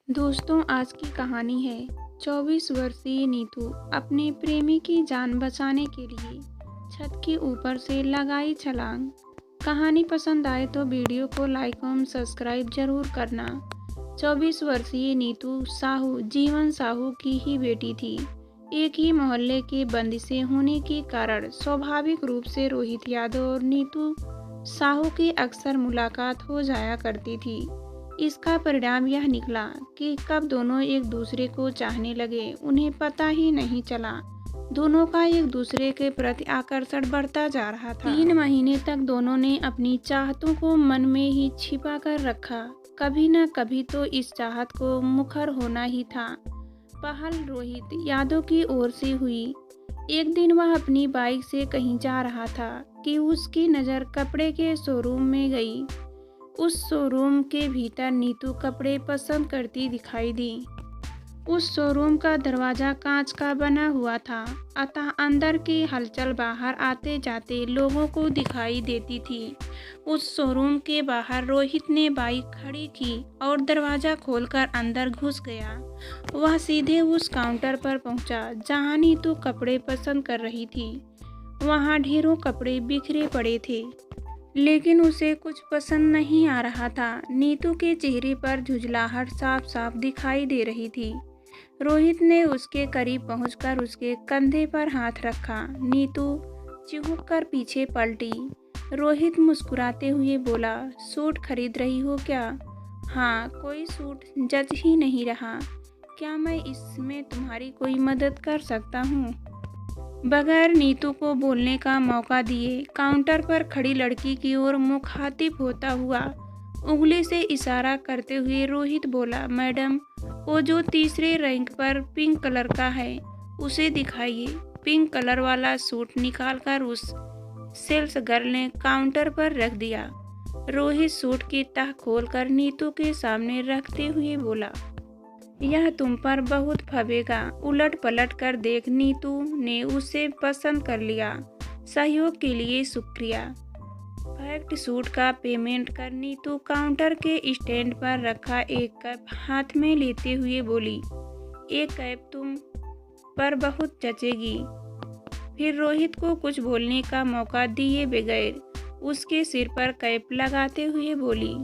दोस्तों, आज की कहानी है 24 वर्षीय नीतू अपने प्रेमी की जान बचाने के लिए छत के ऊपर से लगाई छलांग। कहानी पसंद आए तो वीडियो को लाइक और सब्सक्राइब जरूर करना। 24 वर्षीय नीतू साहू जीवन साहू की ही बेटी थी। एक ही मोहल्ले के बंदिशें होने के कारण स्वाभाविक रूप से रोहित यादव और नीतू साहू की अक्सर मुलाकात हो जाया करती थी। इसका परिणाम यह निकला कि कब दोनों एक दूसरे को चाहने लगे उन्हें पता ही नहीं चला। दोनों का एक दूसरे के प्रति आकर्षण बढ़ता जा रहा था। 3 महीने तक दोनों ने अपनी चाहतों को मन में ही छिपा कर रखा। कभी न कभी तो इस चाहत को मुखर होना ही था। पहल रोहित यादव की ओर से हुई। एक दिन वह अपनी बाइक से कहीं जा रहा था कि उसकी नज़र कपड़े के शोरूम में गई। उस शोरूम के भीतर नीतू कपड़े पसंद करती दिखाई दी। उस शोरूम का दरवाज़ा कांच का बना हुआ था, अतः अंदर की हलचल बाहर आते जाते लोगों को दिखाई देती थी। उस शोरूम के बाहर रोहित ने बाइक खड़ी की और दरवाज़ा खोलकर अंदर घुस गया। वह सीधे उस काउंटर पर पहुंचा जहां नीतू कपड़े पसंद कर रही थी। वहां ढेरों कपड़े बिखरे पड़े थे, लेकिन उसे कुछ पसंद नहीं आ रहा था। नीतू के चेहरे पर झुंझलाहट साफ साफ दिखाई दे रही थी। रोहित ने उसके करीब पहुंचकर उसके कंधे पर हाथ रखा। नीतू चिहुक कर पीछे पलटी। रोहित मुस्कुराते हुए बोला, सूट खरीद रही हो क्या? हाँ, कोई सूट जच ही नहीं रहा। क्या मैं इसमें तुम्हारी कोई मदद कर सकता हूँ? बगैर नीतू को बोलने का मौका दिए काउंटर पर खड़ी लड़की की ओर मुखातिब होता हुआ उंगली से इशारा करते हुए रोहित बोला, मैडम, वो जो तीसरे रैंक पर पिंक कलर का है उसे दिखाइए। पिंक कलर वाला सूट निकालकर उस सेल्स गर्ल ने काउंटर पर रख दिया। रोहित सूट की तह खोलकर नीतू के सामने रखते हुए बोला, यह तुम पर बहुत फबेगा। उलट पलट कर देख, नीतू ने उसे पसंद कर लिया। सहयोग के लिए शुक्रिया। पैक्ड सूट का पेमेंट कर नीतू काउंटर के स्टैंड पर रखा एक कप हाथ में लेते हुए बोली, एक कैप तुम पर बहुत जचेगी। फिर रोहित को कुछ बोलने का मौका दिए बगैर उसके सिर पर कैप लगाते हुए बोली,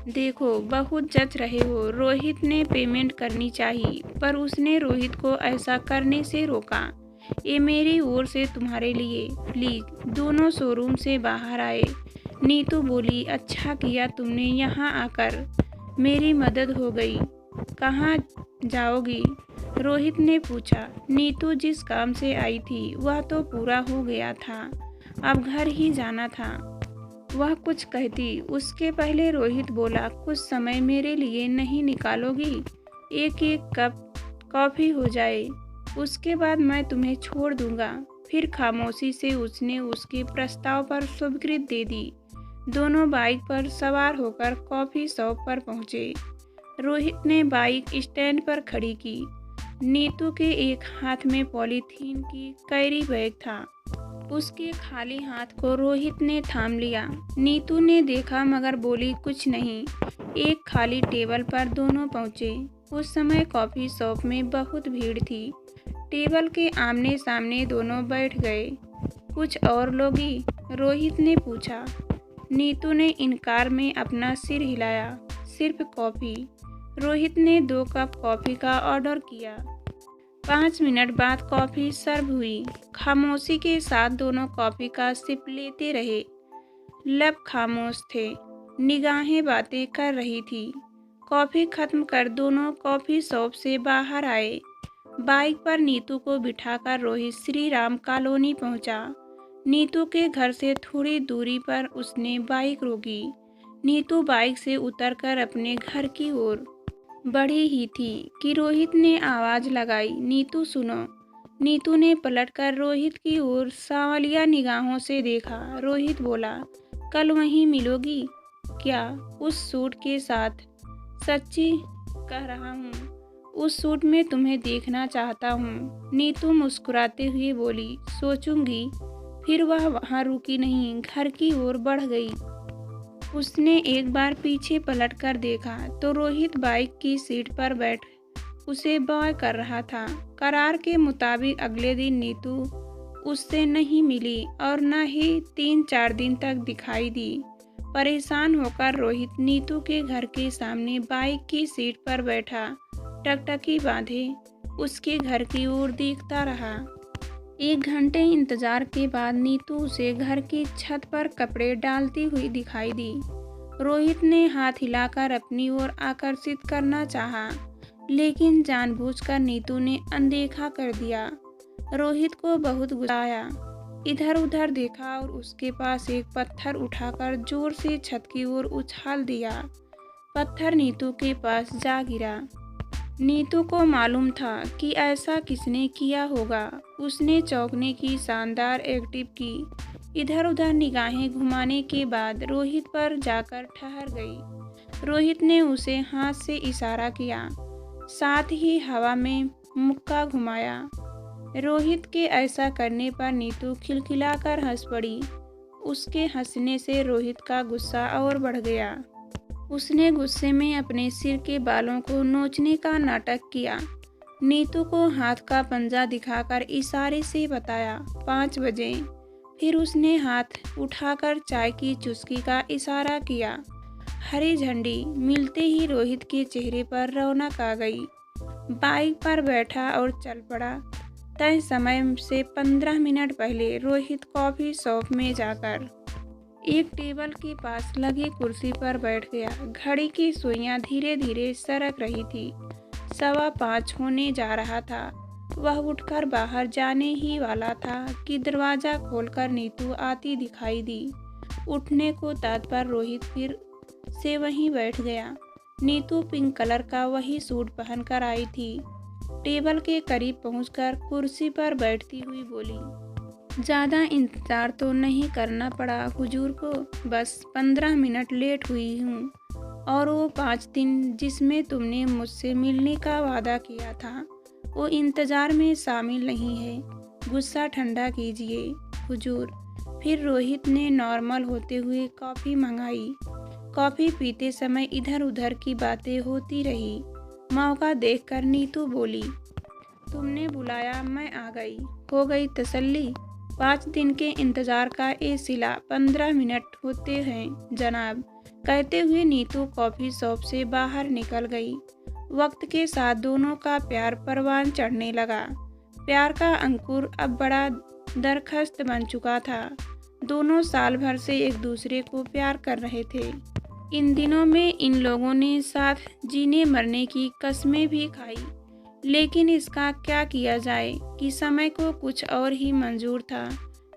देखो बहुत जच रहे हो। रोहित ने पेमेंट करनी चाहिए, पर उसने रोहित को ऐसा करने से रोका। ये मेरी ओर से तुम्हारे लिए, प्लीज। दोनों शोरूम से बाहर आए। नीतू बोली, अच्छा किया तुमने यहाँ आकर, मेरी मदद हो गई। कहाँ जाओगी? रोहित ने पूछा। नीतू जिस काम से आई थी वह तो पूरा हो गया था, अब घर ही जाना था। वह कुछ कहती उसके पहले रोहित बोला, कुछ समय मेरे लिए नहीं निकालोगी? एक एक कप कॉफ़ी हो जाए, उसके बाद मैं तुम्हें छोड़ दूंगा। फिर खामोशी से उसने उसके प्रस्ताव पर स्वीकृति दे दी। दोनों बाइक पर सवार होकर कॉफ़ी शॉप पर पहुंचे। रोहित ने बाइक स्टैंड पर खड़ी की। नीतू के एक हाथ में पॉलीथीन की कैरी बैग था। उसके खाली हाथ को रोहित ने थाम लिया। नीतू ने देखा मगर बोली कुछ नहीं। एक खाली टेबल पर दोनों पहुंचे। उस समय कॉफ़ी शॉप में बहुत भीड़ थी। टेबल के आमने सामने दोनों बैठ गए। कुछ और लोगी? रोहित ने पूछा। नीतू ने इनकार में अपना सिर हिलाया। सिर्फ कॉफ़ी। रोहित ने 2 कप कॉफ़ी का ऑर्डर किया। 5 मिनट बाद कॉफ़ी सर्व हुई। खामोशी के साथ दोनों कॉफ़ी का सिप लेते रहे। लब खामोश थे, निगाहें बातें कर रही थी। कॉफ़ी खत्म कर दोनों कॉफ़ी शॉप से बाहर आए। बाइक पर नीतू को बिठाकर रोहित श्री राम कॉलोनी पहुंचा। नीतू के घर से थोड़ी दूरी पर उसने बाइक रोकी। नीतू बाइक से उतरकर अपने घर की ओर बढ़ी ही थी कि रोहित ने आवाज़ लगाई, नीतू सुनो। नीतू ने पलटकर रोहित की ओर सांवलिया निगाहों से देखा। रोहित बोला, कल वहीं मिलोगी क्या? उस सूट के साथ? सच्ची कह रहा हूँ, उस सूट में तुम्हें देखना चाहता हूँ। नीतू मुस्कुराते हुए बोली, सोचूंगी। फिर वह वहाँ रुकी नहीं, घर की ओर बढ़ गई। उसने एक बार पीछे पलटकर देखा तो रोहित बाइक की सीट पर बैठ उसे बाय कर रहा था। करार के मुताबिक अगले दिन नीतू उससे नहीं मिली और न ही 3-4 दिन तक दिखाई दी। परेशान होकर रोहित नीतू के घर के सामने बाइक की सीट पर बैठा टकटकी बांधे उसके घर की ओर देखता रहा। 1 घंटे इंतजार के बाद नीतू उसे घर की छत पर कपड़े डालती हुई दिखाई दी। रोहित ने हाथ हिलाकर अपनी ओर आकर्षित करना चाहा, लेकिन जानबूझकर नीतू ने अनदेखा कर दिया। रोहित को बहुत गुस्सा आया। इधर उधर देखा और उसके पास एक पत्थर उठाकर जोर से छत की ओर उछाल दिया। पत्थर नीतू के पास जा गिरा। नीतू को मालूम था कि ऐसा किसने किया होगा। उसने चौंकने की शानदार एक्टिंग की। इधर उधर निगाहें घुमाने के बाद रोहित पर जाकर ठहर गई। रोहित ने उसे हाथ से इशारा किया, साथ ही हवा में मुक्का घुमाया। रोहित के ऐसा करने पर नीतू खिलखिलाकर हंस पड़ी। उसके हंसने से रोहित का गुस्सा और बढ़ गया। उसने गुस्से में अपने सिर के बालों को नोचने का नाटक किया। नीतू को हाथ का पंजा दिखाकर इशारे से बताया 5 बजे। फिर उसने हाथ उठाकर चाय की चुस्की का इशारा किया। हरी झंडी मिलते ही रोहित के चेहरे पर रौनक आ गई। बाइक पर बैठा और चल पड़ा। तय समय से 15 मिनट पहले रोहित कॉफी शॉप में जाकर एक टेबल के पास लगी कुर्सी पर बैठ गया। घड़ी की सुइयां धीरे धीरे सरक रही थी। 5:15 होने जा रहा था। वह उठकर बाहर जाने ही वाला था कि दरवाजा खोलकर नीतू आती दिखाई दी। उठने को तत्पर रोहित फिर से वहीं बैठ गया। नीतू पिंक कलर का वही सूट पहनकर आई थी। टेबल के करीब पहुंचकर कुर्सी पर बैठती हुई बोली, ज़्यादा इंतज़ार तो नहीं करना पड़ा हुजूर को, बस 15 मिनट लेट हुई हूँ। और वो 5 दिन जिसमें तुमने मुझसे मिलने का वादा किया था, वो इंतज़ार में शामिल नहीं है। गुस्सा ठंडा कीजिए हुजूर। फिर रोहित ने नॉर्मल होते हुए कॉफ़ी मंगाई। कॉफ़ी पीते समय इधर उधर की बातें होती रही। मौका देखकर नीतू बोली, तुमने बुलाया, मैं आ गई। हो गई तसल्ली? 5 दिन के इंतज़ार का ये सिला 15 मिनट होते हैं जनाब। कहते हुए नीतू कॉफ़ी शॉप से बाहर निकल गई। वक्त के साथ दोनों का प्यार परवान चढ़ने लगा। प्यार का अंकुर अब बड़ा दरख्त बन चुका था। दोनों साल भर से एक दूसरे को प्यार कर रहे थे। इन दिनों में इन लोगों ने साथ जीने मरने की कस्में भी खाई, लेकिन इसका क्या किया जाए कि समय को कुछ और ही मंजूर था।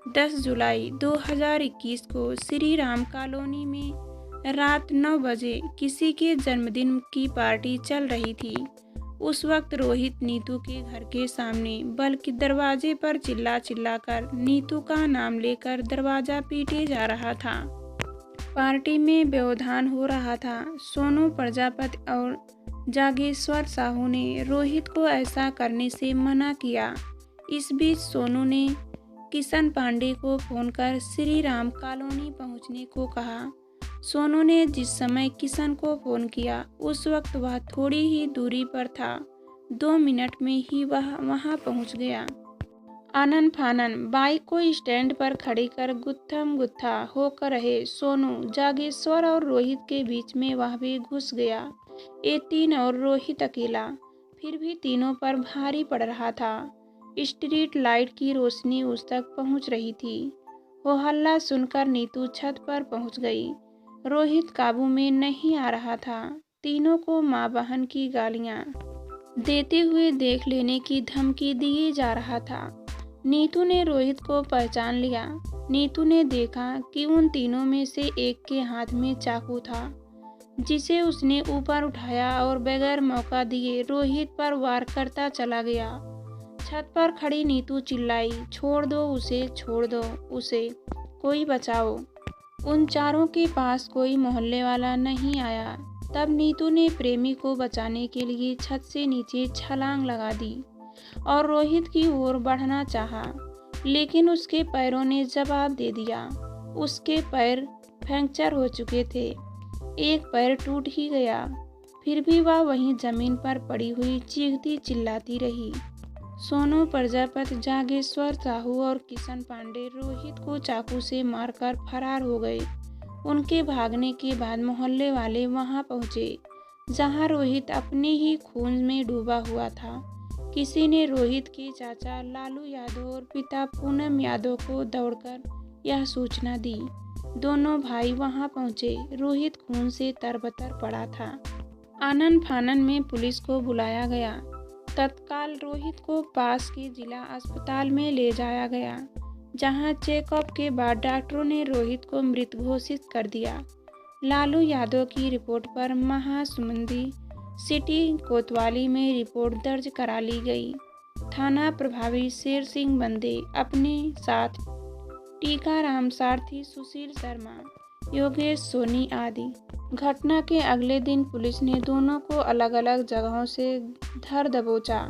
10 जुलाई 2021 को श्री राम कॉलोनी में रात 9 बजे किसी के जन्मदिन की पार्टी चल रही थी। उस वक्त रोहित नीतू के घर के सामने बल्कि दरवाजे पर चिल्ला चिल्लाकर नीतू का नाम लेकर दरवाज़ा पीटे जा रहा था। पार्टी में व्यवधान हो रहा था। सोनू प्रजापति और जागेश्वर साहू ने रोहित को ऐसा करने से मना किया। इस बीच सोनू ने किशन पांडे को फोन कर श्री राम कॉलोनी पहुंचने को कहा। सोनू ने जिस समय किशन को फ़ोन किया उस वक्त वह थोड़ी ही दूरी पर था। 2 मिनट में ही वह वहां पहुंच गया। आनन फानन बाइक को स्टैंड पर खड़ी कर गुत्थम गुत्था होकर रहे सोनू, जागेश्वर और रोहित के बीच में वह भी घुस गया। ये 3 और रोहित अकेला। फिर भी तीनों पर भारी पड़ रहा था। स्ट्रीट लाइट की रोशनी उस तक पहुंच रही थी। वो हल्ला सुनकर नीतू छत पर पहुंच गई। रोहित काबू में नहीं आ रहा था। तीनों को माँ बहन की गालियाँ देते हुए देख लेने की धमकी दिए जा रहा था। नीतू ने रोहित को पहचान लिया। नीतू ने देखा कि उन तीनों में से एक के हाथ में चाकू था, जिसे उसने ऊपर उठाया और बगैर मौका दिए रोहित पर वार करता चला गया। छत पर खड़ी नीतू चिल्लाई, छोड़ दो उसे, छोड़ दो उसे, कोई बचाओ। उन चारों के पास कोई मोहल्ले वाला नहीं आया। तब नीतू ने प्रेमी को बचाने के लिए छत से नीचे छलांग लगा दी और रोहित की ओर बढ़ना चाहा, लेकिन उसके पैरों ने जवाब दे दिया। उसके पैर फ्रैक्चर हो चुके थे, एक पैर टूट ही गया। फिर भी वह वहीं जमीन पर पड़ी हुई चीखती चिल्लाती रही। सोनू प्रजापति, जागेश्वर साहू और किशन पांडे रोहित को चाकू से मारकर फरार हो गए। उनके भागने के बाद मोहल्ले वाले वहां पहुंचे, जहां रोहित अपने ही खून में डूबा हुआ था। किसी ने रोहित के चाचा लालू यादव और पिता पूनम यादव को दौड़कर यह सूचना दी। दोनों भाई वहां पहुंचे। रोहित खून से तरबतर पड़ा था। आनन फानन में पुलिस को बुलाया गया। तत्काल रोहित को पास के जिला अस्पताल में ले जाया गया, जहां चेकअप के बाद डॉक्टरों ने रोहित को मृत घोषित कर दिया। लालू यादव की रिपोर्ट पर महासमुंदी सिटी कोतवाली में रिपोर्ट दर्ज करा ली गई। थाना प्रभारी शेर सिंह बंदे, अपने साथ टीकाराम, सारथी सुशील शर्मा, योगेश सोनी आदि। घटना के अगले दिन पुलिस ने दोनों को अलग अलग जगहों से धर दबोचा।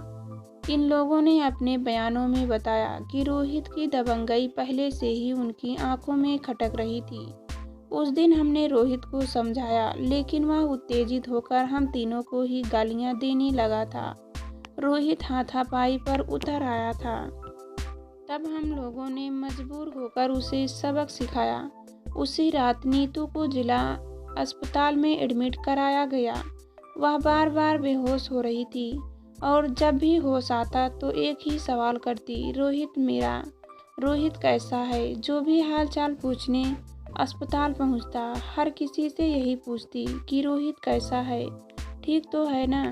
इन लोगों ने अपने बयानों में बताया कि रोहित की दबंगई पहले से ही उनकी आंखों में खटक रही थी। उस दिन हमने रोहित को समझाया, लेकिन वह उत्तेजित होकर हम तीनों को ही गालियां देने लगा था। रोहित हाथापाई पर उतर आया था। तब हम लोगों ने मजबूर होकर उसे सबक सिखाया। उसी रात नीतू को जिला अस्पताल में एडमिट कराया गया। वह बार बार बेहोश हो रही थी और जब भी होश आता तो एक ही सवाल करती, रोहित मेरा, रोहित कैसा है। जो भी हाल चाल पूछने अस्पताल पहुंचता, हर किसी से यही पूछती कि रोहित कैसा है, ठीक तो है ना।